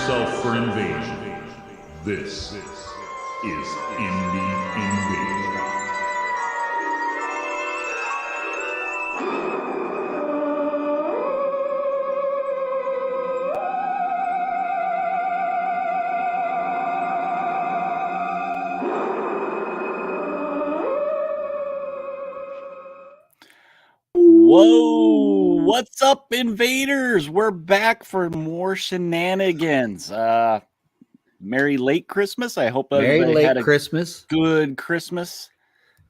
yourself for invasion. This is Indie Invasion. Whoa, what's up, invaders? We're back for more shenanigans. Merry late Christmas. I hope everybody had a Christmas. good Christmas,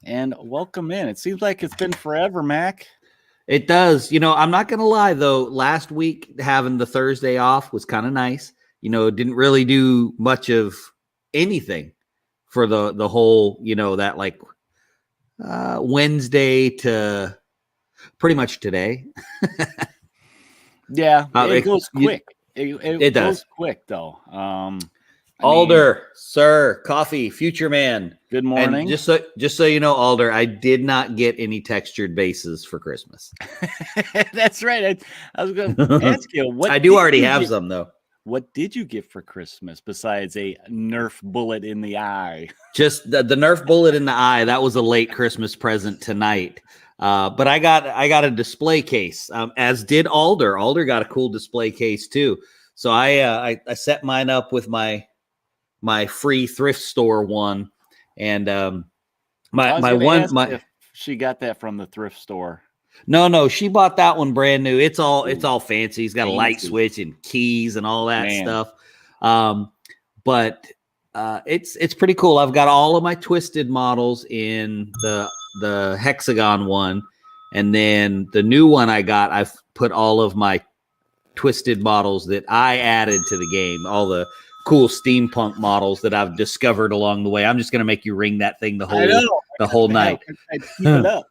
and welcome in. It seems like it's been forever, Mac. It does. You know, I'm not going to lie, though. Last week, having the Thursday off was kind of nice. You know, didn't really do much of anything for the whole, you know, that like Wednesday to pretty much today. Yeah, it goes quick. It goes does. quick, though. Alder, sir, coffee, future man. Good morning. And just so you know, Alder, I did not get any textured bases for Christmas. That's right. I was going to ask you what. I do already have some, though. What did you get for Christmas besides a Nerf bullet in the eye? Just the Nerf bullet in the eye. That was a late Christmas present tonight. But I got a display case, as did Alder. Alder got a cool display case too. So I set mine up with my free thrift store one, and if she got that from the thrift store. No, she bought that one brand new. It's all fancy. It's got a light switch and keys and all that stuff. But it's pretty cool. I've got all of my twisted models in the hexagon one, and then the new one I got, I've put all of my twisted models that I added to the game, all the cool steampunk models that I've discovered along the way. I'm just gonna make you ring that thing the whole night. Keep it up.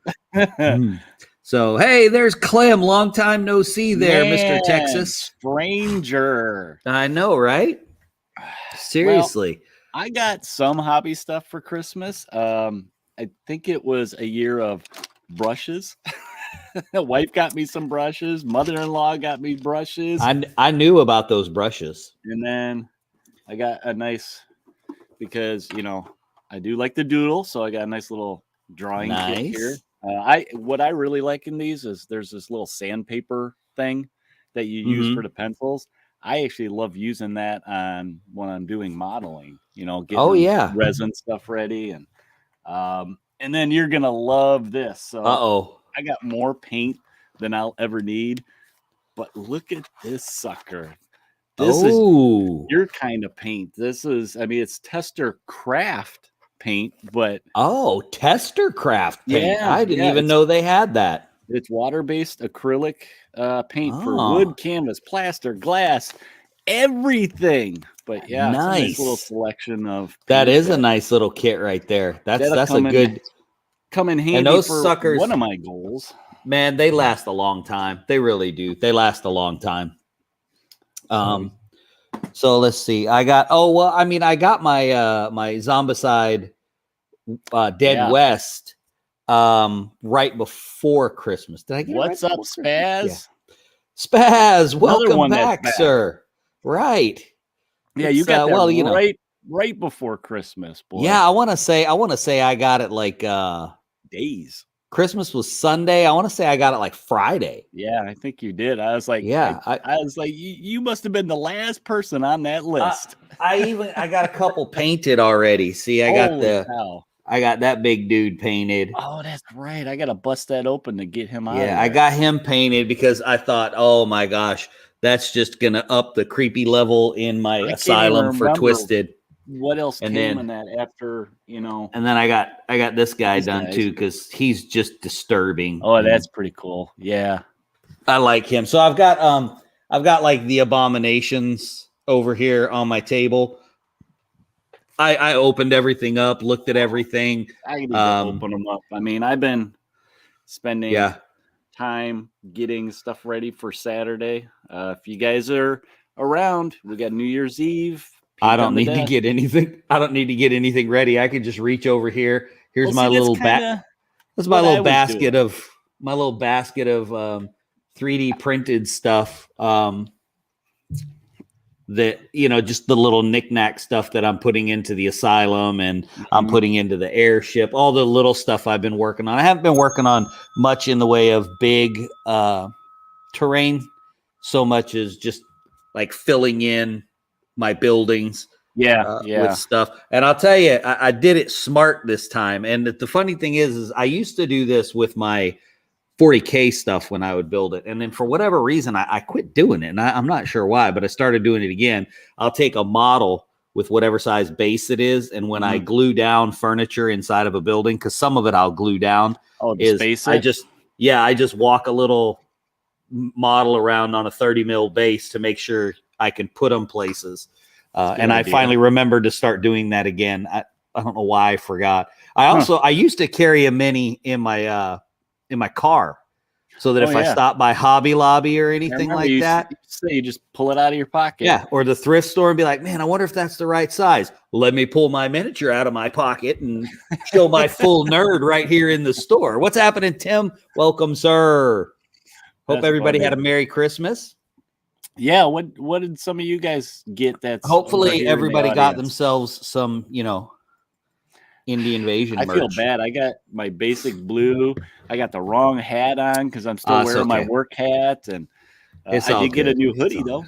So hey, there's Clem. Long time no see there, Mr. Texas. Stranger. I know, right? Seriously. Well, I got some hobby stuff for Christmas. I think it was a year of brushes. Wife got me some brushes. Mother-in-law got me brushes. I knew about those brushes. And then I got a nice, because, you know, I do like the doodle, so I got a nice little drawing kit here. What I really like in these is there's this little sandpaper thing that you use for the pencils. I actually love using that when I'm doing modeling, you know, getting resin stuff ready. And then you're going to love this. So I got more paint than I'll ever need, but look at this sucker. This is your kind of paint. This is, I mean, it's Tester Craft paint, but Tester Craft paint. Yeah, I didn't even know they had that. It's water-based acrylic paint for wood, canvas, plaster, glass, everything. But yeah, it's a nice little selection of that is a nice little kit right there. That's a good come in handy. And those for suckers, one of my goals. Man, they last a long time. They really do. They last a long time. So let's see. I got I got my my Zombicide Dead West right before Christmas. Did I get What's up, Spaz? Yeah. Spaz, welcome back, sir. Right. Yeah, you got that right before Christmas, boy. Yeah, I want to say I got it like days. Christmas was Sunday. I want to say I got it like Friday. Yeah, I think you did. I was like, I was like, you must have been the last person on that list. I got a couple painted already. See, I got that big dude painted. Oh, that's right. I got to bust that open to get him out. Yeah, I got him painted because I thought, oh my gosh, that's just going to up the creepy level in my asylum for Twisted. What else came in that after, you know? And then I got this guy done too, because he's just disturbing. Oh, that's pretty cool. Yeah. I like him. So I've got like the abominations over here on my table. I opened everything up, looked at everything. I need to open them up. I mean, I've been spending time getting stuff ready for Saturday. If you guys are around, we got New Year's Eve. I don't need to get anything. I don't need to get anything ready. I can just reach over here. Here's my little bag. That's my little basket of 3D printed stuff. that, just the little knickknack stuff that I'm putting into the asylum and I'm putting into the airship, all the little stuff I've been working on. I haven't been working on much in the way of big terrain, so much as just like filling in my buildings with stuff. And I'll tell you, I did it smart this time. And the funny thing is I used to do this with my 40K stuff when I would build it. And then for whatever reason, I quit doing it. And I'm not sure why, but I started doing it again. I'll take a model with whatever size base it is. And when I glue down furniture inside of a building, because some of it I'll glue down, I just walk a little model around on a 30 mil base to make sure I can put them places. And I finally remembered to start doing that again. I don't know why I forgot. I used to carry a mini in my car, so that if I stop by Hobby Lobby or anything like that, you just pull it out of your pocket. Yeah, or the thrift store and be like, man, I wonder if that's the right size. Let me pull my miniature out of my pocket and show my full nerd right here in the store. What's happening, Tim? Welcome, sir. Hope everybody had a Merry Christmas. Yeah, what did some of you guys get? That's hopefully everybody got themselves some, Indie Invasion merch. I feel bad. I got my basic blue. I got the wrong hat on because I'm still wearing my work hat, and I did get a new hoodie though.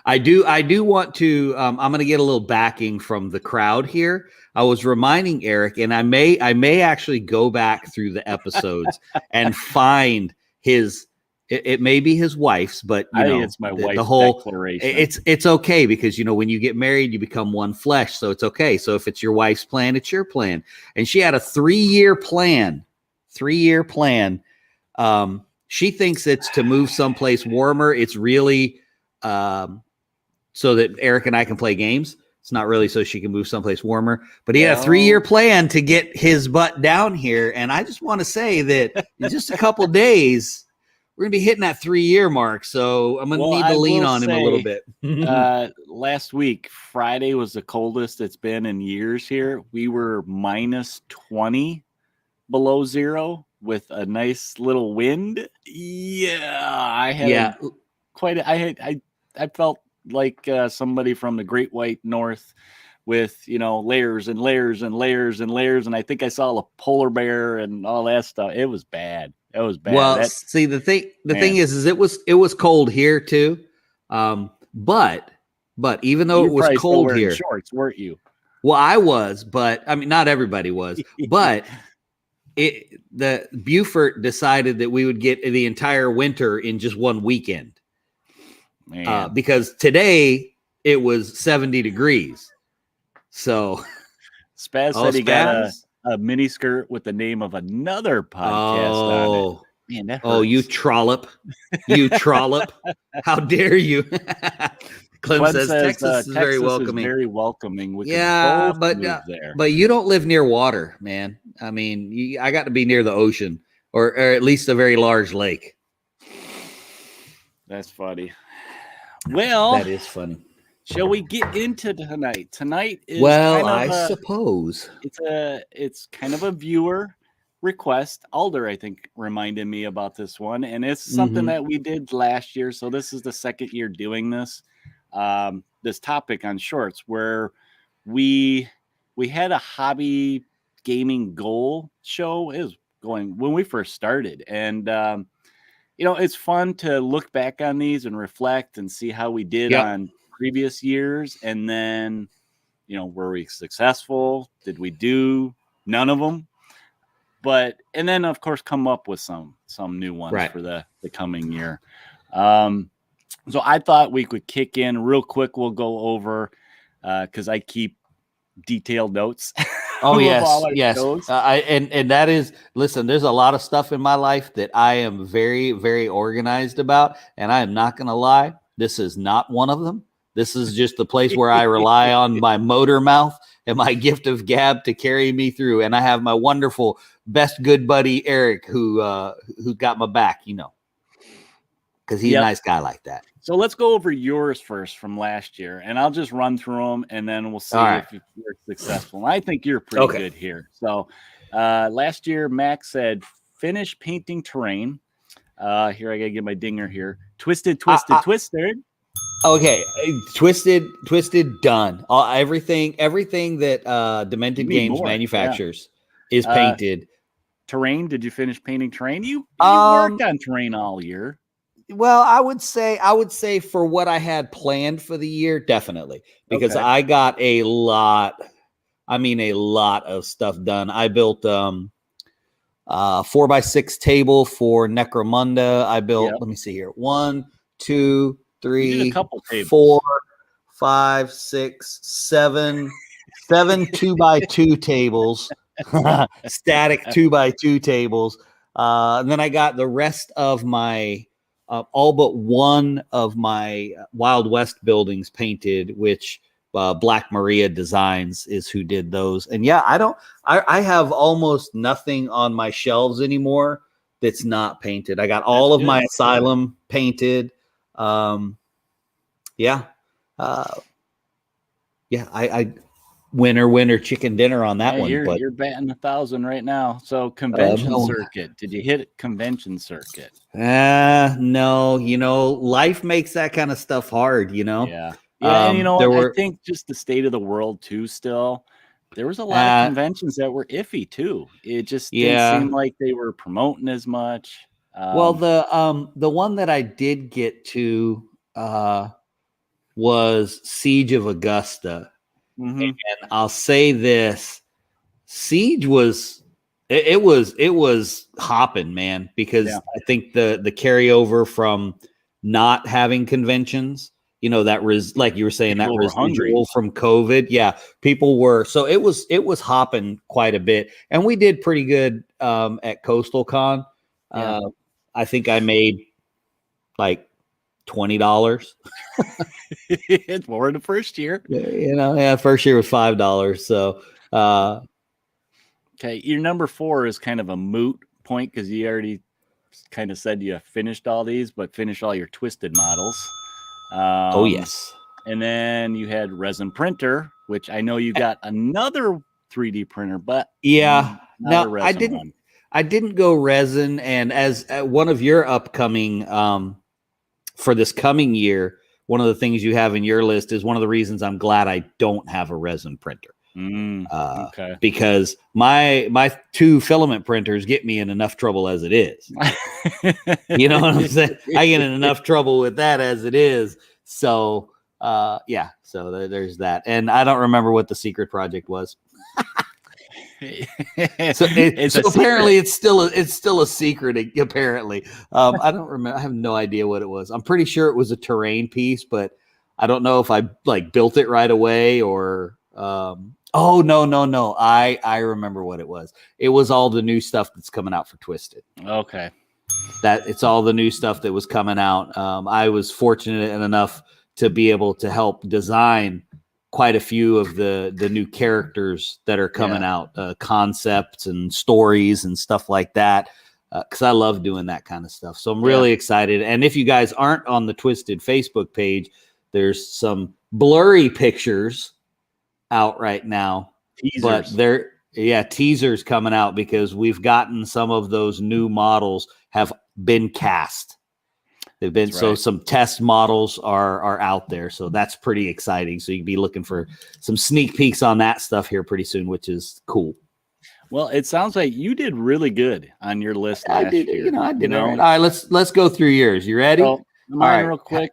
I do want to. I'm going to get a little backing from the crowd here. I was reminding Eric, and I may actually go back through the episodes and find his. It may be his wife's, but I think it's my wife's the whole declaration. It's okay because when you get married, you become one flesh, so it's okay. So if it's your wife's plan, it's your plan. And she had a 3-year plan. 3-year plan. She thinks it's to move someplace warmer. It's really so that Eric and I can play games. It's not really so she can move someplace warmer. But he had a 3-year plan to get his butt down here. And I just want to say that in just a couple days, we're going to be hitting that 3-year mark, so I'm going to need to lean on him a little bit. Last week, Friday was the coldest it's been in years here. We were minus 20 below zero with a nice little wind. Yeah, I had I felt like somebody from the Great White North with, layers and layers and layers and layers. And I think I saw a polar bear and all that stuff. It was bad. It was bad. Well, see, the thing is it was cold here too. But even though it was cold here, shorts, weren't you? Well, I was, but I mean, not everybody was, but the Beaufort decided that we would get the entire winter in just one weekend. Because today it was 70 degrees. So Spaz said he got a mini skirt with the name of another podcast on it. Man, that hurts. You trollop. You trollop. How dare you? Clem says Texas is very welcoming. Very welcoming. But you don't live near water, man. I mean, I got to be near the ocean or at least a very large lake. That's funny. Well, that is funny. Shall we get into tonight? Tonight is suppose it's kind of a viewer request. Alder, I think, reminded me about this one, and it's something that we did last year. So this is the second year doing this. This topic on shorts, where we had a hobby gaming goal show. It was going when we first started, and it's fun to look back on these and reflect and see how we did on previous years, and then were we successful? Did we do none of them? And then of course come up with some new ones for the coming year. So I thought we could kick in real quick. We'll go over because I keep detailed notes. Oh yes. And that is, listen, there's a lot of stuff in my life that I am very, very organized about, and I am not going to lie. This is not one of them. This is just the place where I rely on my motor mouth and my gift of gab to carry me through. And I have my wonderful best good buddy, Eric, who got my back, because he's a nice guy like that. So let's go over yours first from last year, and I'll just run through them, and then we'll see if you're successful. And I think you're pretty good here. So last year, Max said, finish painting terrain. Here, I got to get my dinger here. Twisted. Okay, Twisted, done. Everything that Demented Games manufactures is painted. Terrain, did you finish painting Terrain? You worked on Terrain all year. Well, I would say for what I had planned for the year, definitely, because I got a lot of stuff done. I built 4x6 table for Necromunda. I built, let me see here, 1, 2, 3, 4, 5, 6, 7 2x2 tables, static 2x2 tables. And then I got the rest of my all but one of my Wild West buildings painted, which Black Maria Designs is who did those. And yeah, I have almost nothing on my shelves anymore that's not painted. I got all of my Asylum painted. I winner chicken dinner on that one. You're batting 1,000 right now. So convention circuit. Did you hit convention circuit? No. Life makes that kind of stuff hard. Yeah. Yeah, and I think just the state of the world too. Still, there was a lot of conventions that were iffy too. It just didn't seem like they were promoting as much. Well, the one that I did get to was Siege of Augusta. Mm-hmm. And I'll say this: Siege was it was hopping, man, because I think the carryover from not having conventions, that was like you were saying, that residual from COVID. Yeah, people were, so it was hopping quite a bit, and we did pretty good at Coastal Con. I think I made like $20. It's more in the first year. First year was $5. So, okay, your number 4 is kind of a moot point because you already kind of said you finished all these, but finish all your Twisted models. Yes. And then you had resin printer, which I know you got another 3D printer, but no, I didn't go resin. And as one of your upcoming for this coming year, one of the things you have in your list is one of the reasons I'm glad I don't have a resin printer. Because my 2 filament printers get me in enough trouble as it is. You know what I'm saying? I get in enough trouble with that as it is. So so there's that. And I don't remember what the secret project was. So apparently it's still a secret. Apparently, I don't remember. I have no idea what it was. I'm pretty sure it was a terrain piece, but I don't know if I built it right away or. Oh no! I remember what it was. It was all the new stuff that's coming out for Twisted. Okay, it's all the new stuff that was coming out. I was fortunate enough to be able to help design quite a few of the new characters that are coming out, concepts and stories and stuff like that. Because I love doing that kind of stuff. So I'm really excited. And if you guys aren't on the Twisted Facebook page, there's some blurry pictures out right now. Teasers. But teasers coming out because we've gotten some of those new models have been cast. They've been some test models are out there, so that's pretty exciting. So you can be looking for some sneak peeks on that stuff here pretty soon, which is cool. Well, it sounds like you did really good on your list last year. I did. All right, let's go through yours. You ready? All right, real quick.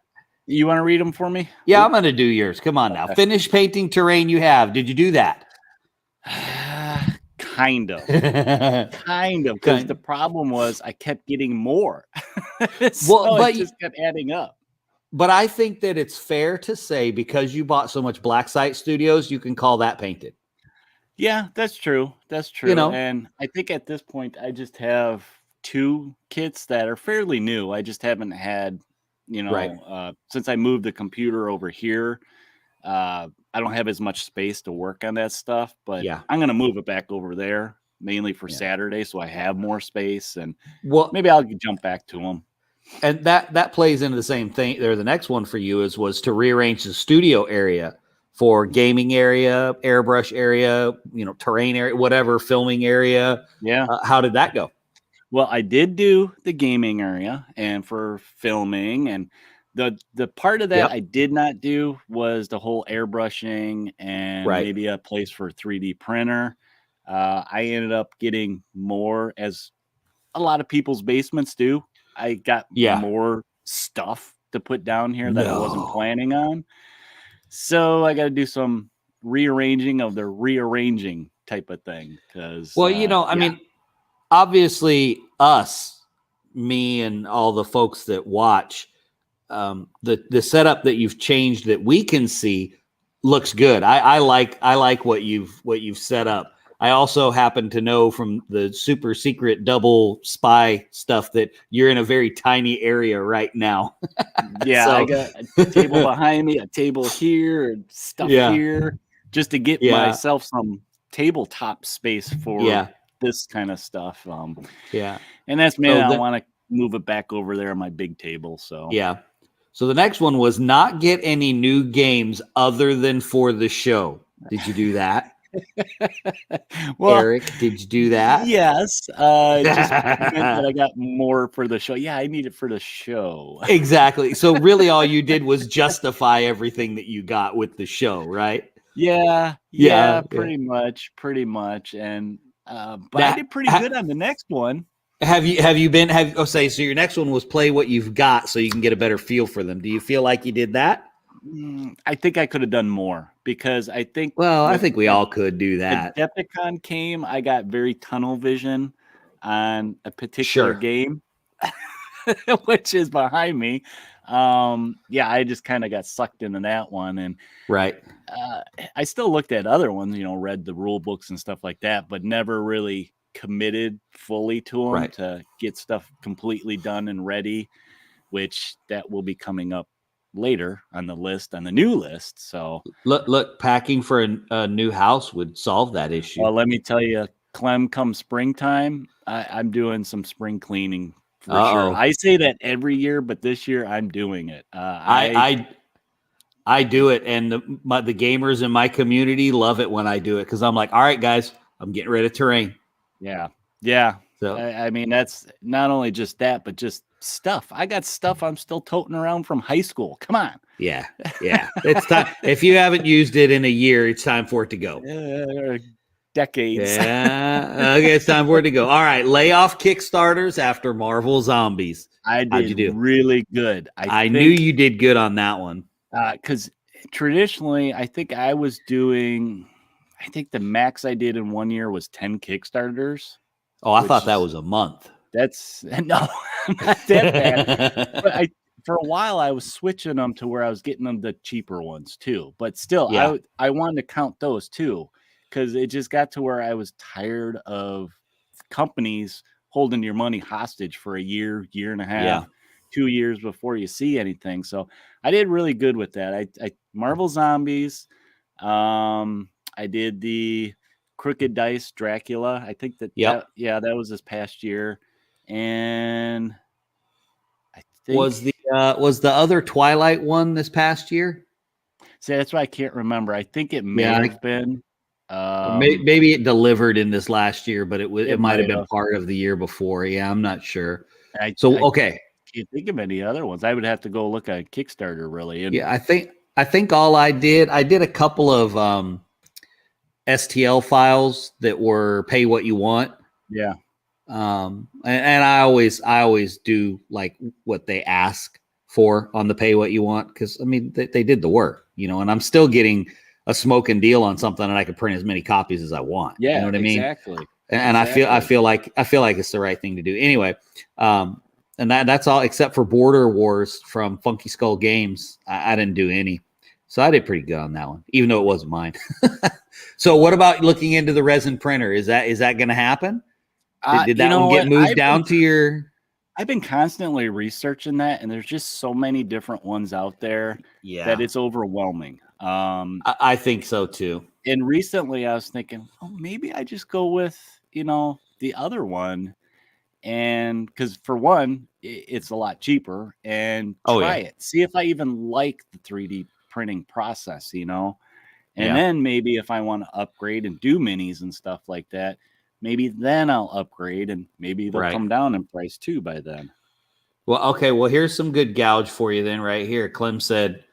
You want to read them for me? Yeah, I'm going to do yours. Come on now. Finish painting terrain you have. Did you do that? Kind of. Because the problem was I kept getting more. But it just kept adding up. But I think that it's fair to say because you bought so much Black Site Studios, you can call that painted. Yeah, that's true. And I think at this point, I just have 2 kits that are fairly new. I just haven't had... since I moved the computer over here, I don't have as much space to work on that stuff, but I'm going to move it back over there mainly for Saturday. So I have more space and maybe I'll jump back to them. And that plays into the same thing there. The next one for you was to rearrange the studio area for gaming area, airbrush area, terrain area, whatever, filming area. Yeah. How did that go? Well, I did do the gaming area and for filming, and The part of that Yep. I did not do was the whole airbrushing and Right. maybe a place for a 3D printer. I ended up getting more, as a lot of people's basements do. I got Yeah. more stuff to put down here that I wasn't No. planning on. So I got to do some rearranging of the rearranging type of thing. Because, Well, I mean, obviously me and all the folks that watch, the setup that you've changed that we can see looks good. I like what you've set up. I also happen to know from the super secret double spy stuff that you're in a very tiny area right now. yeah, So- I got a table behind me, a table here, and stuff here, just to get myself some tabletop space for this kind of stuff. And that's me. I want to move it back over there on my big table. So So the next one was not get any new games other than for the show. Did you do that? Well, Eric, did you do that? Yes. It just meant that I got more for the show. Yeah, I need it for the show. Exactly. So really all you did was justify everything that you got with the show, right? Yeah, pretty much. And but I did pretty good on the next one. So your next one was play what you've got so you can get a better feel for them. Do you feel like you did that? I think I could have done more, because I think I think we all could do that. When Adepticon came, I got very tunnel vision on a particular game, which is behind me. I just kind of got sucked into that one, and I still looked at other ones, read the rule books and stuff like that, but never really committed fully to them to get stuff completely done and ready, which that will be coming up later on the new list. So look, packing for a new house would solve that issue. Well, let me tell you, Clem, come springtime, I'm doing some spring cleaning for sure. I say that every year, but this year I'm doing it. I do it, and the gamers in my community love it when I do it, because I'm like, all right, guys, I'm getting rid of terrain. Yeah. So I mean, that's not only just that, but just stuff. I got stuff I'm still toting around from high school. Come on. Yeah. It's time. If you haven't used it in a year, it's time for it to go. Decades. Yeah. Okay, it's time for it to go. All right. Lay off Kickstarters after Marvel Zombies. How'd you do? Really good. I knew you did good on that one. Because traditionally, I think the max I did in 1 year was 10 Kickstarters. Oh, I thought that was a month. That's not that bad. But for a while I was switching them to where I was getting them the cheaper ones too. But still, I wanted to count those too, because it just got to where I was tired of companies holding your money hostage for a year and a half, 2 years before you see anything. So I did really good with that. I Marvel Zombies. I did the Crooked Dice Dracula. I think that that was this past year. And I think was the other Twilight one this past year? See, that's why I can't remember. I think it may have been. Maybe it delivered in this last year, but it might have been part of the year before. Yeah, I'm not sure. I can't think of any other ones. I would have to go look at Kickstarter, really. And I think all I did a couple of STL files that were pay what you want. Yeah. And I always do like what they ask for on the pay what you want, because I mean they did the work, and I'm still getting a smoking deal on something that I could print as many copies as I want. Yeah, you know what I mean? Exactly. And I feel like it's the right thing to do. Anyway, and that's all except for Border Wars from Funky Skull Games. I didn't do any. So I did pretty good on that one, even though it wasn't mine. So what about looking into the resin printer? Is that going to happen? Did that one get moved down to your? I've been constantly researching that, and there's just so many different ones out there that it's overwhelming. I think so too. And recently I was thinking, maybe I just go with, the other one. And because for one, it's a lot cheaper, and try it. See if I even like the 3D printing process, and then maybe if I want to upgrade and do minis and stuff like that, maybe then I'll upgrade, and maybe they'll come down in price too by then. Well, okay. Well, here's some good gouge for you then right here. Clem said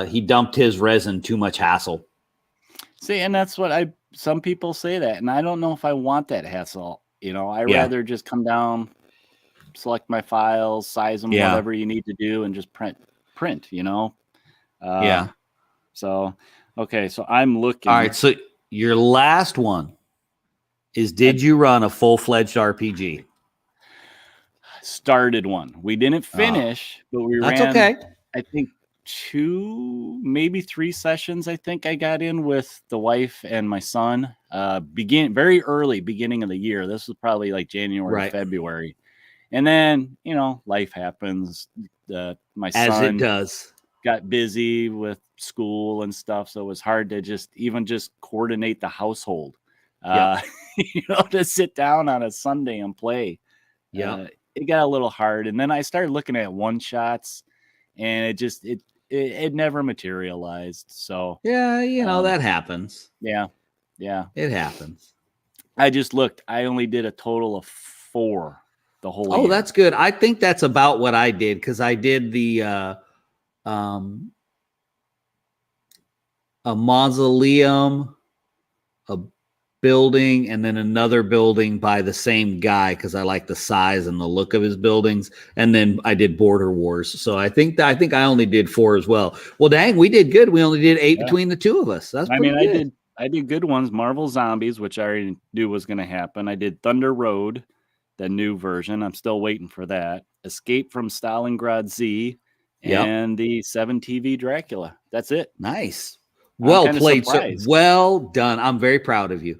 he dumped his resin, too much hassle. See, and that's what some people say that, and I don't know if I want that hassle. I rather just come down, select my files, size them, whatever you need to do, and just print, Yeah. So, okay. So I'm looking. All right. So your last one is, did you run a full-fledged RPG? Started one. We didn't finish, but we That's ran, okay. I think 2, maybe 3 sessions. I think I got in with the wife and my son. Very early beginning of the year. This was probably like January, February, and then life happens. My son, as it does, got busy with school and stuff, so it was hard to just coordinate the household. To sit down on a Sunday and play. It got a little hard, and then I started looking at one-shots, and it never materialized. So that happens. Yeah, it happens. I just looked. I only did a total of 4 the whole year. Oh, that's good. I think that's about what I did, because I did the a mausoleum, a building, and then another building by the same guy, because I like the size and the look of his buildings. And then I did Border Wars. So I think I only did 4 as well. Well, dang, we did good. We only did 8 between the 2 of us. That's pretty good. I did good ones. Marvel Zombies, which I already knew was going to happen. I did Thunder Road, the new version. I'm still waiting for that. Escape from Stalingrad Z, and the 7 TV Dracula. That's it. Nice. Well played, sir. Well done. I'm very proud of you.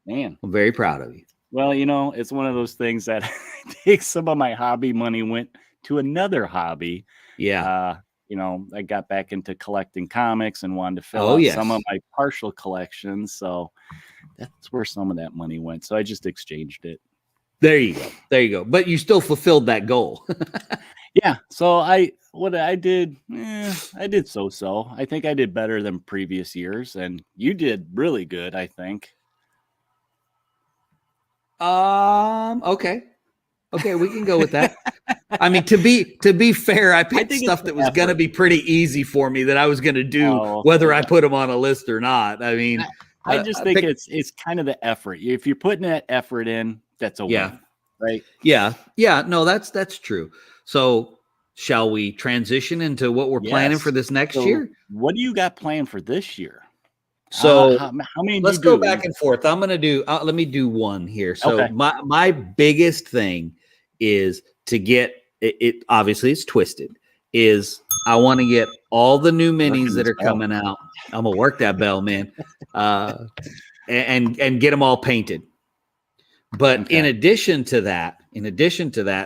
Man, I'm very proud of you. Well, it's one of those things that takes some of my hobby money, went to another hobby. Yeah. I got back into collecting comics and wanted to fill out some of my partial collections. So that's where some of that money went. So I just exchanged it. There you go. But you still fulfilled that goal. Yeah. So I did so. I think I did better than previous years, and you did really good, I think. Okay, we can go with that. I mean, to be fair, I picked stuff that was going to be pretty easy for me, that I was going to do whether I put them on a list or not. I mean, I just think it's kind of the effort. If you're putting that effort in, that's a win, right? Yeah. No, that's true. So shall we transition into what we're planning for this next year? What do you got planned for this year? So how many? Let's go back and forth. I'm going to do. Let me do one here. So my biggest thing is to get it. Obviously, it's twisted. Is I want to get all the new minis that are coming out. I'm gonna work that bell, man, and get them all painted. But in addition to that,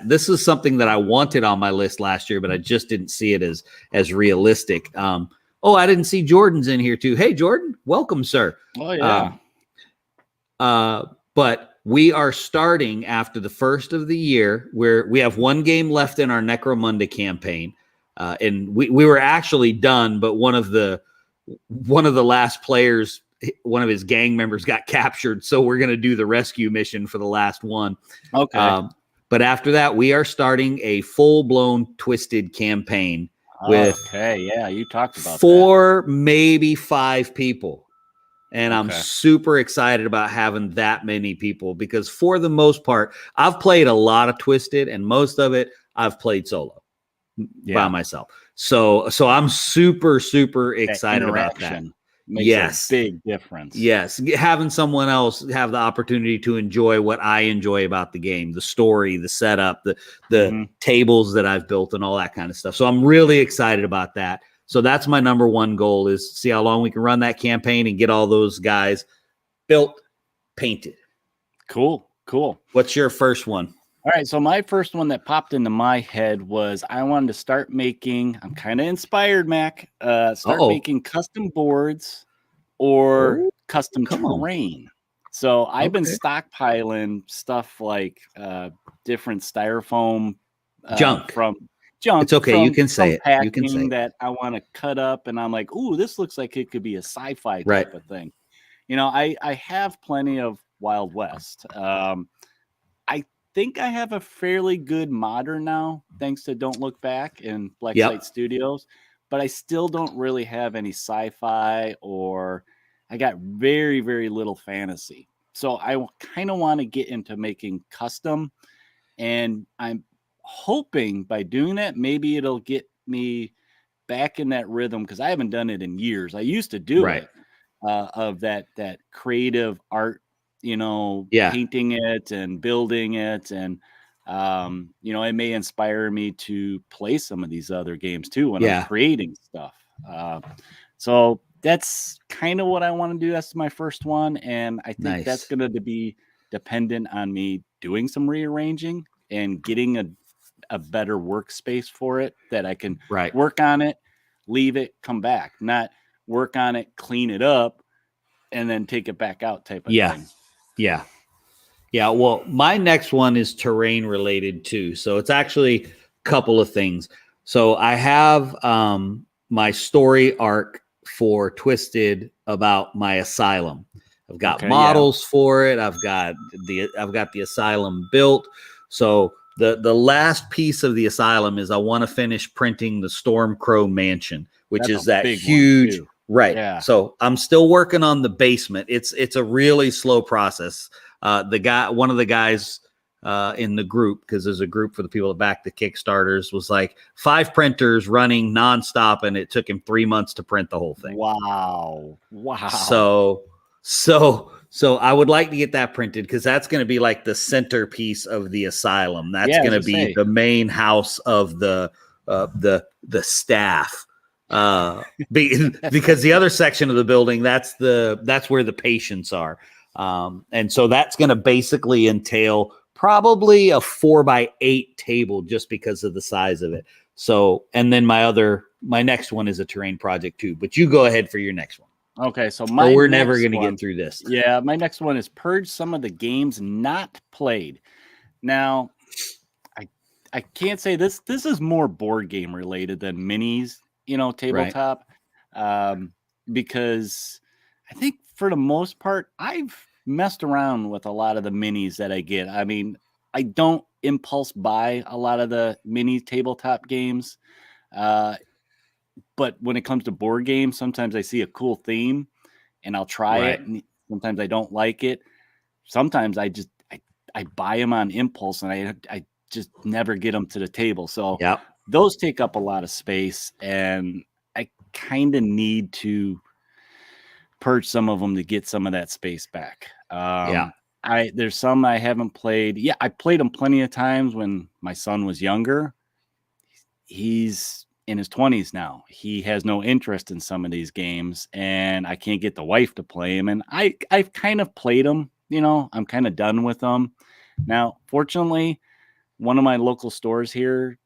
this is something that I wanted on my list last year, but I just didn't see it as realistic. I didn't see Jordan's in here too. Hey, Jordan, welcome, sir. Oh, yeah. But we are starting after the first of the year, where we have 1 game left in our Necromunda campaign. And we were actually done, but one of the last players, one of his gang members got captured. So we're going to do the rescue mission for the last one. Okay. But after that, we are starting a full-blown twisted campaign with you talked about 4, maybe 5 people. And I'm super excited about having that many people, because for the most part, I've played a lot of Twisted, and most of it I've played solo by myself. So I'm super, super excited about that. Makes a big difference. Yes. Having someone else have the opportunity to enjoy what I enjoy about the game, the story, the setup, the tables that I've built, and all that kind of stuff. So I'm really excited about that. So that's my number 1 goal, is see how long we can run that campaign and get all those guys built, painted. Cool. What's your first one? All right. So my first one that popped into my head was I wanted to start making, I'm kind of inspired, Mac, making custom boards or custom terrain. So I've been stockpiling stuff like different styrofoam junk. It's okay. You can say it. You can say that I want to cut up, and I'm like, ooh, this looks like it could be a sci-fi type of thing. I have plenty of Wild West. I think I have a fairly good modder now, thanks to Don't Look Back and Black Yep. Site Studios. But I still don't really have any sci-fi, or I got very, very little fantasy. So I kind of want to get into making custom, and I'm hoping by doing that, maybe it'll get me back in that rhythm, because I haven't done it in years. I used to do it of that creative art, painting it and building it, and it may inspire me to play some of these other games too when I'm creating stuff. So that's kind of what I want to do. That's my first one, and I think that's going to be dependent on me doing some rearranging and getting a better workspace for it, that I can work on it, leave it, come back, not work on it, clean it up, and then take it back out type of thing. Yeah. Well, my next one is terrain related too. So it's actually a couple of things. So I have my story arc for Twisted about my asylum. I've got models for it. I've got the asylum built. So the last piece of the asylum is I want to finish printing the Stormcrow Mansion, which is that huge, Yeah. So I'm still working on the basement. It's a really slow process. One of the guys in the group, because there's a group for the people that back the Kickstarters, was like 5 printers running nonstop, and it took him 3 months to print the whole thing. Wow. So I would like to get that printed, because that's going to be like the centerpiece of the asylum. That's going to be the main house of the staff. Because the other section of the building, that's where the patients are. And so that's going to basically entail probably a 4x8 table, just because of the size of it. So, and then my next one is a terrain project too, but you go ahead for your next one. Okay, so we're never going to get through this. Yeah, my next one is purge some of the games not played. Now, I can't say this is more board game related than minis, tabletop, because I think for the most part, I've messed around with a lot of the minis that I get. I mean, I don't impulse buy a lot of the mini tabletop games. But when it comes to board games, sometimes I see a cool theme and I'll try it. And sometimes I don't like it. Sometimes I buy them on impulse, and I just never get them to the table. So those take up a lot of space, and I kind of need to purge some of them to get some of that space back. There's some I haven't played. Yeah, I played them plenty of times when my son was younger. He's in his 20s now. He has no interest in some of these games, and I can't get the wife to play them. And I've kind of played them, I'm kind of done with them. Now, fortunately, one of my local stores here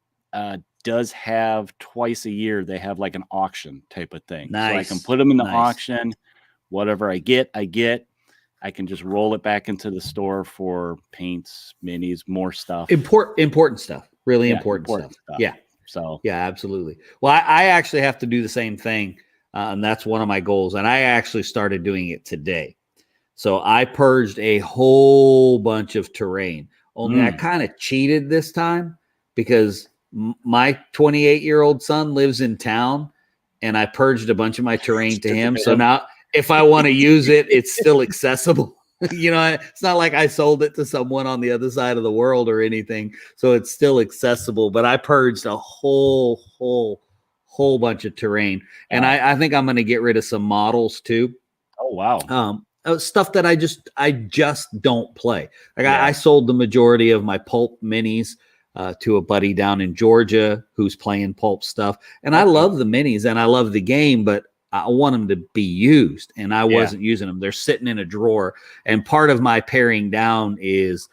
does have twice a year, they have like an auction type of thing. So I can put them in the auction. Whatever I get. I can just roll it back into the store for paints, minis, more stuff. Important stuff. Really important stuff. Yeah. So yeah, absolutely. Well, I actually have to do the same thing, and that's one of my goals. And I actually started doing it today. So I purged a whole bunch of terrain. Only I kind of cheated this time, because my 28-year-old son lives in town, and I purged a bunch of my terrain to him. So now, if I want to use it, it's still accessible. It's not like I sold it to someone on the other side of the world or anything. So it's still accessible, but I purged a whole bunch of terrain. And I think I'm going to get rid of some models too. Oh, wow. Stuff that I just don't play. Like I sold the majority of my pulp minis to a buddy down in Georgia who's playing pulp stuff. And I love the minis and I love the game, but I want them to be used, and I wasn't using them. They're sitting in a drawer. And part of my paring down is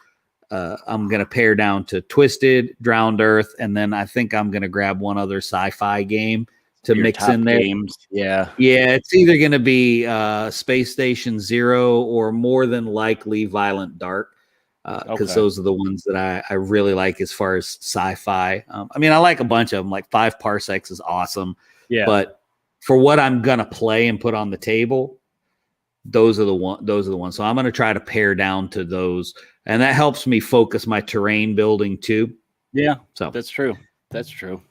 I'm going to pare down to Twisted, Drowned Earth, and then I think I'm going to grab one other sci-fi game to mix in there. Games. Yeah, it's either going to be Space Station Zero or more than likely Violent Dark, because those are the ones that I really like as far as sci-fi. I mean, I like a bunch of them. Like 5 Parsecs is awesome, but for what I'm going to play and put on the table, those are the ones. So I'm going to try to pare down to those, and that helps me focus my terrain building too. Yeah, so that's true. That's true.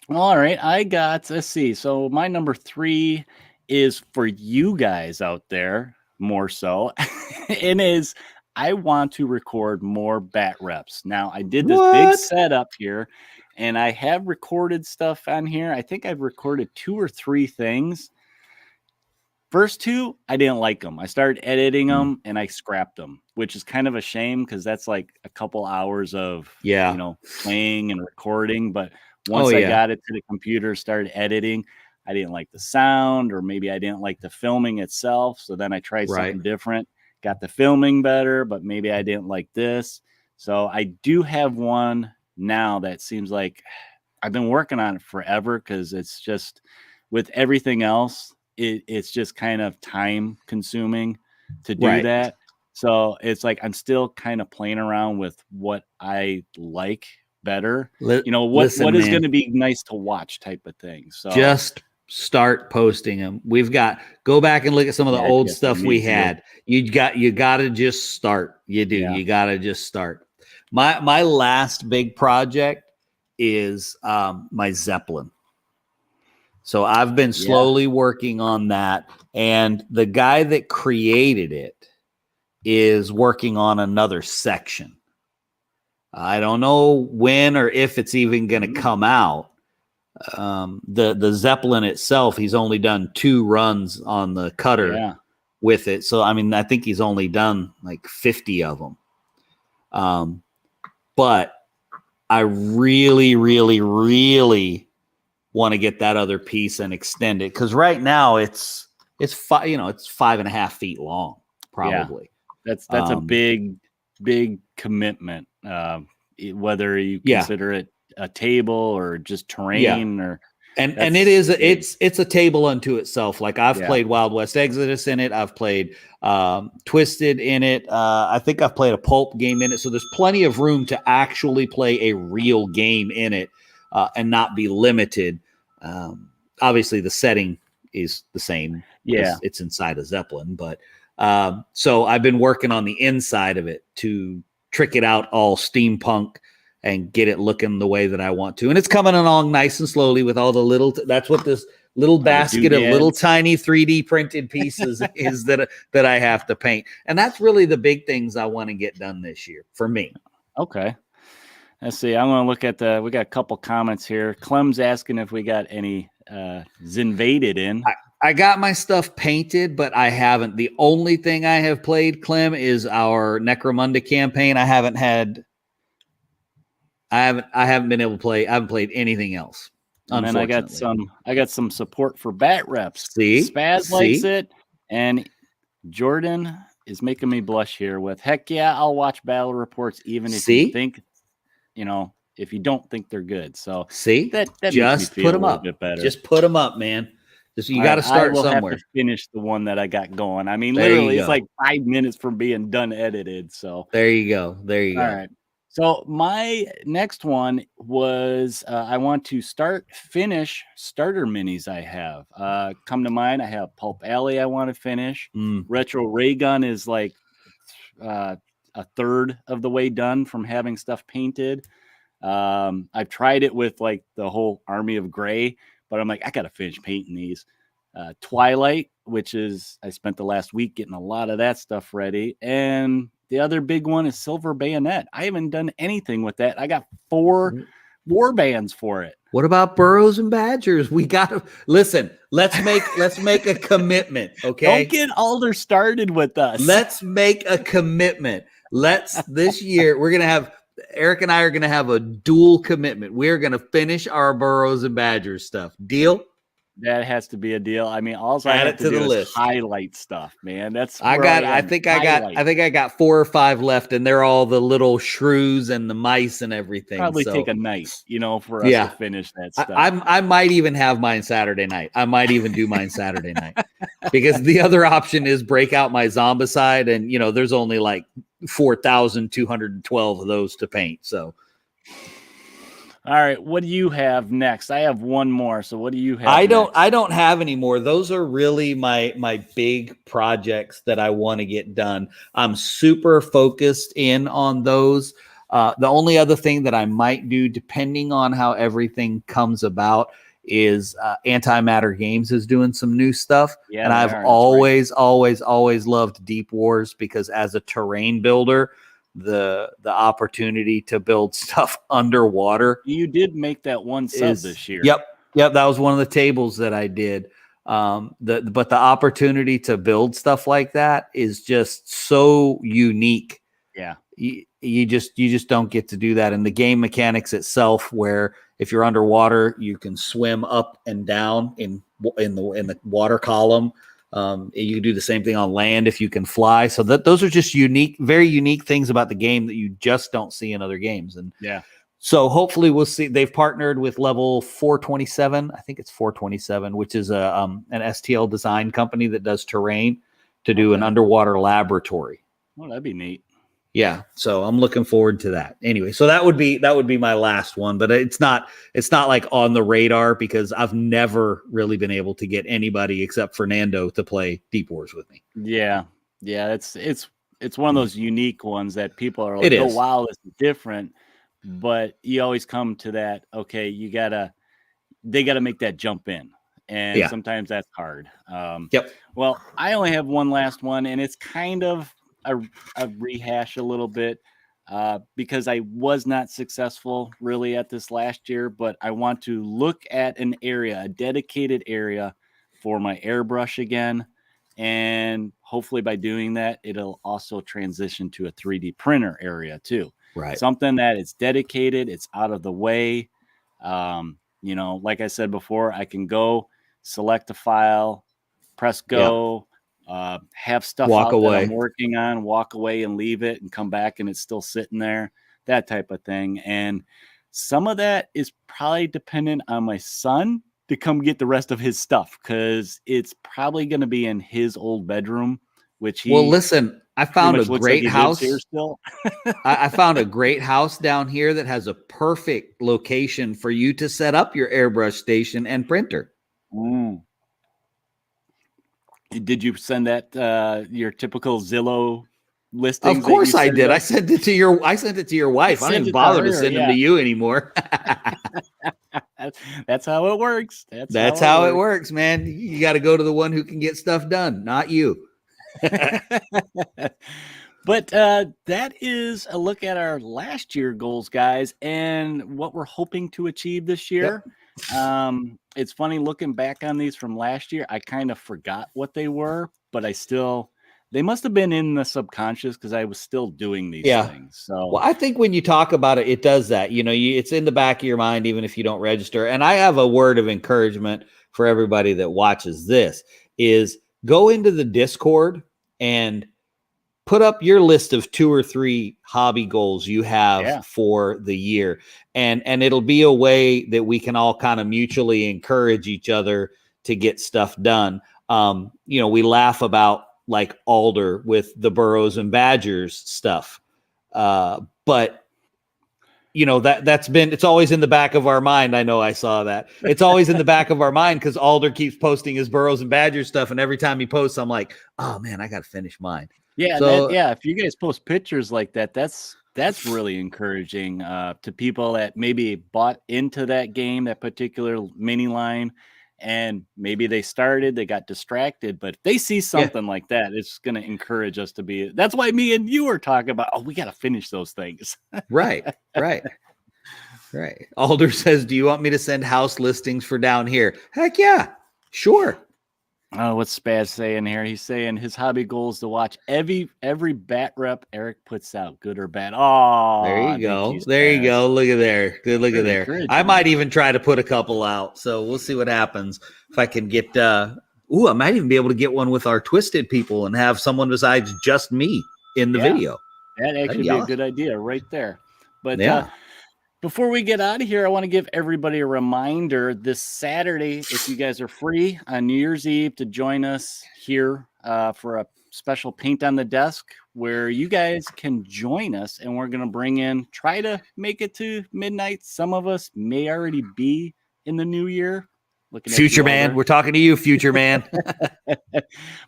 All right, let's see. So my number 3 is for you guys out there more so. It is, I want to record more bat reps. Now, I did this big setup here, and I have recorded stuff on here. I think I've recorded 2 or 3 things. First 2, I didn't like them. I started editing them and I scrapped them, which is kind of a shame because that's like a couple hours of playing and recording. But once I got it to the computer, started editing, I didn't like the sound, or maybe I didn't like the filming itself. So then I tried something different, got the filming better, but maybe I didn't like this. So I do have one now that seems like I've been working on it forever, because it's just, with everything else, it's just kind of time consuming to do that. So it's like I'm still kind of playing around with what I like better. What is going to be nice to watch type of thing. So just start posting them. Go back and look at some of the old stuff we had. You got to just start. You do. You got to just start. My last big project is my Zeppelin. So I've been slowly working on that, and the guy that created it is working on another section. I don't know when or if it's even going to come out. The Zeppelin itself, he's only done 2 runs on the cutter with it. So, I mean, I think he's only done like 50 of them. But I really, really, really want to get that other piece and extend it, because right now it's 5.5 feet long, probably. That's a big commitment, whether you consider it a table or just terrain or and it is it's a table unto itself. Like I've played Wild West Exodus in it, I've played Twisted in it, I think I've played a pulp game in it, so there's plenty of room to actually play a real game in it and not be limited. Obviously the setting is the same. It's inside a Zeppelin, but so I've been working on the inside of it to trick it out all steampunk and get it looking the way that I want to. And it's coming along nice and slowly with all the little, that's what this little basket of little tiny 3D printed pieces is that I have to paint. And that's really the big things I want to get done this year for me. Okay. Let's see. I'm going to look at we got a couple comments here. Clem's asking if we got any Zinvaded in. I got my stuff painted, but I haven't. The only thing I have played, Clem, is our Necromunda campaign. I haven't been able to play. I haven't played anything else. And then I got some support for bat reps. Spaz likes it, and Jordan is making me blush here with, heck yeah, I'll watch battle reports even if you think, if you don't think they're good. So that just put them up. Just put them up, man. You got to start somewhere. Have to finish the one that I got going. I mean, literally, it's like 5 minutes from being done edited. So there you go. All right. So my next one was I want to finish starter minis I have. Come to mind, I have Pulp Alley I want to finish. Retro Ray Gun is like a third of the way done from having stuff painted. I've tried it with like the whole Army of Gray, but I'm like, I got to finish painting these. Twilight, which is, I spent the last week getting a lot of that stuff ready. And the other big one is Silver Bayonet. I haven't done anything with that. I got 4 war bands for it. What about Burrows and Badgers? We got to listen. Let's make a commitment. Okay. Don't get Alder started with us. Let's make a commitment. This year we're going to have, Eric and I are going to have a dual commitment. We're going to finish our Burrows and Badgers stuff. Deal? That has to be a deal. I mean, all I have to do is highlight stuff, man. I think I got 4 or 5 left, and they're all the little shrews and the mice and everything. Probably take a night, for us to finish that stuff. I might even have mine Saturday night. I might even do mine Saturday night, because the other option is break out my Zombicide, and there's only like 4,212 of those to paint. So. All right, what do you have next? I have one more. So what do you have? I don't have any more. Those are really my big projects that I want to get done. I'm super focused in on those. The only other thing that I might do, depending on how everything comes about, is Antimatter Games is doing some new stuff. Yeah, and I've always loved Deep Wars, because as a terrain builder, the opportunity to build stuff underwater. You did make that one sub this year. Yep. That was one of the tables that I did. But the opportunity to build stuff like that is just so unique. Yeah. You just don't get to do that. And the game mechanics itself, where if you're underwater, you can swim up and down in the water column. You can do the same thing on land if you can fly. So those are just very unique things about the game that you just don't see in other games. And yeah, so hopefully we'll see. They've partnered with Level 427. I think it's 427, which is an STL design company that does terrain, to do an underwater laboratory. Oh, that'd be neat. Yeah, so I'm looking forward to that. Anyway, so that would be my last one, but it's not like on the radar, because I've never really been able to get anybody except Fernando to play Deep Wars with me. Yeah, it's one of those unique ones that people are like, oh wow, this is different, but you always come to that. Okay, they gotta make that jump in, and sometimes that's hard. Yep. Well, I only have one last one, and it's kind of a rehash a little bit, because I was not successful really at this last year, but I want to look at a dedicated area for my airbrush again. And hopefully by doing that, it'll also transition to a 3D printer area too. Right. Something that it's dedicated, it's out of the way. Like I said before, I can go select a file, press go, have stuff walk away that I'm working on, walk away and leave it and come back and it's still sitting there, that type of thing. And some of that is probably dependent on my son to come get the rest of his stuff, because it's probably going to be in his old bedroom, which listen, I found a great house here still. I found a great house down here that has a perfect location for you to set up your airbrush station and printer. Did you send that your typical Zillow listing? Of course I did. I sent it to your wife. I don't even bother to send them to you anymore. That's how it works. That's how it works, man. You got to go to the one who can get stuff done, not you. But that is a look at our last year goals, guys, and what we're hoping to achieve this year. Yep. It's funny looking back on these from last year. I kind of forgot what they were, but they must have been in the subconscious, because I was still doing these things. So, well, I think when you talk about it, it does that. It's in the back of your mind, even if you don't register. And I have a word of encouragement for everybody that watches this: is go into the Discord and put up your list of 2 or 3 hobby goals you have for the year. And it'll be a way that we can all kind of mutually encourage each other to get stuff done. We laugh about like Alder with the Burrows and Badgers stuff. But it's always in the back of our mind. I know I saw that. It's always in the back of our mind, because Alder keeps posting his Burrows and Badgers stuff. And every time he posts, I'm like, oh man, I got to finish mine. Yeah. So, if you guys post pictures like that, that's really encouraging to people that maybe bought into that game, that particular mini line, and maybe they got distracted, but if they see something like that, it's going to encourage us to be. That's why me and you are talking about, we got to finish those things. Right. Alder says, do you want me to send house listings for down here? Heck yeah, sure. Oh, what's Spaz saying here? He's saying his hobby goal is to watch every bat rep Eric puts out, good or bad. Oh, there you go. There you go. Look at there. Good. Look at there. I might even try to put a couple out. So we'll see what happens. If I can get, I might even be able to get one with our Twisted people and have someone besides just me in the video. That'd actually be a good idea right there. But before we get out of here, I want to give everybody a reminder this Saturday, if you guys are free on New Year's Eve, to join us here for a special paint on the desk. where you guys can join us, and we're going to try to make it to midnight. Some of us may already be in the new year. Future man, we're talking to you, future man.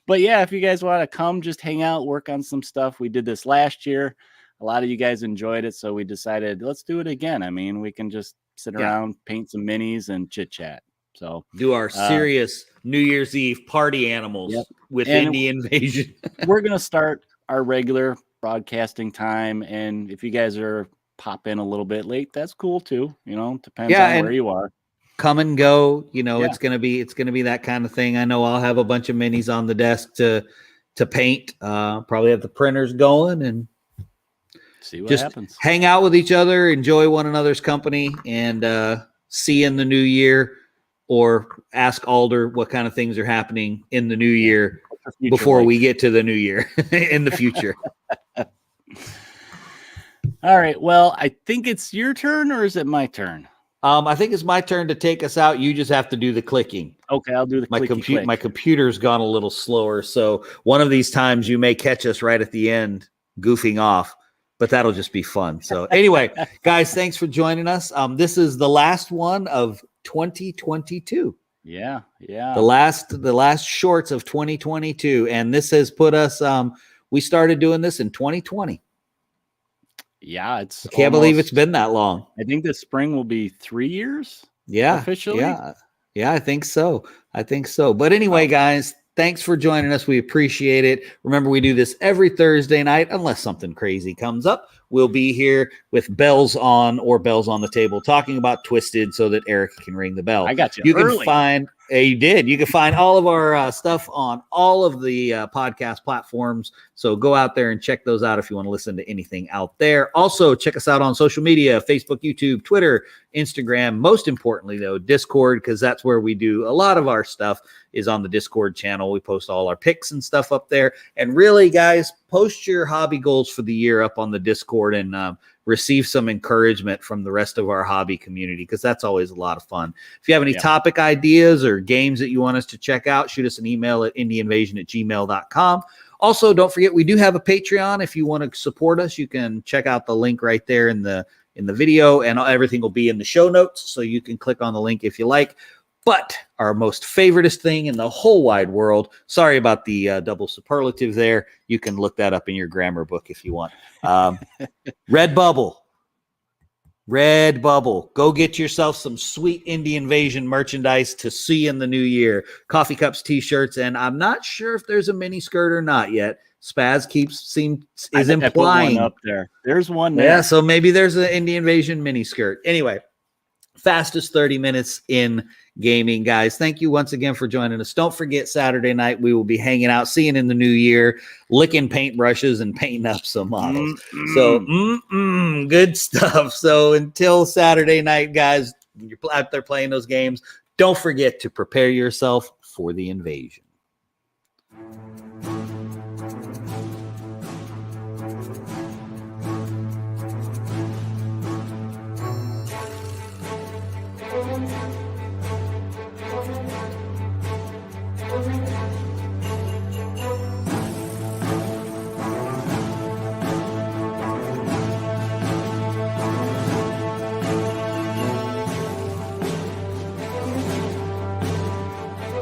But yeah, if you guys want to come, just hang out, work on some stuff. We did this last year. A lot of you guys enjoyed it, so we decided let's do it again. I mean, we can just sit around, paint some minis, and chit chat. So do our serious New Year's Eve party animals with Indie Invasion. We're gonna start our regular broadcasting time, and if you guys are pop in a little bit late, that's cool too. You know, depends on where you are. Come and go. You know, it's gonna be that kind of thing. I know I'll have a bunch of minis on the desk to paint. Probably have the printers going and see what happens. Hang out with each other, enjoy one another's company, and see you in the new year. Or ask Alder what kind of things are happening in the new year before we get to the new year in the future. All right. Well, I think it's your turn, or is it my turn? I think it's my turn to take us out. You just have to do the clicking. Okay, I'll do the clicky. My computer's gone a little slower, so one of these times you may catch us right at the end goofing off, but that'll just be fun. So anyway, guys, thanks for joining us. This is the last one of 2022. Yeah. The last shorts of 2022, and this has put us. We started doing this in 2020. Yeah, I can't believe it's been that long. I think this spring will be 3 years. Yeah, officially. Yeah, I think so. But anyway, guys, thanks for joining us. We appreciate it. Remember, we do this every Thursday night, unless something crazy comes up. We'll be here with bells on or bells on the table, talking about Twisted, so that Eric can ring the bell. I got you. You can find. You did. You can find all of our stuff on all of the podcast platforms. So go out there and check those out if you want to listen to anything out there. Also, check us out on social media: Facebook, YouTube, Twitter, Instagram. Most importantly, though, Discord, because that's where we do a lot of our stuff. Is on the Discord channel. We post all our picks and stuff up there. And really, guys, post your hobby goals for the year up on the Discord and receive some encouragement from the rest of our hobby community, because that's always a lot of fun. If you have any topic ideas or games that you want us to check out, shoot us an email at indieinvasion@gmail.com. Also, don't forget, we do have a Patreon. If you want to support us, you can check out the link right there in the video, and everything will be in the show notes, so you can click on the link if you like. But our most favoritist thing in the whole wide world, sorry about the double superlative there. You can look that up in your grammar book if you want. Redbubble. Go get yourself some sweet Indie Invasion merchandise to see in the new year. Coffee cups, t-shirts, and I'm not sure if there's a mini skirt or not yet. Spaz is implying up there. There's one there. Yeah, so maybe there's an Indie Invasion mini skirt. Anyway, fastest 30 minutes in gaming, guys. Thank you once again for joining us. Don't forget, Saturday night we will be hanging out, seeing in the new year, licking paintbrushes and painting up some models. So good stuff. So until Saturday night, guys, you're out there playing those games, don't forget to prepare yourself for the invasion.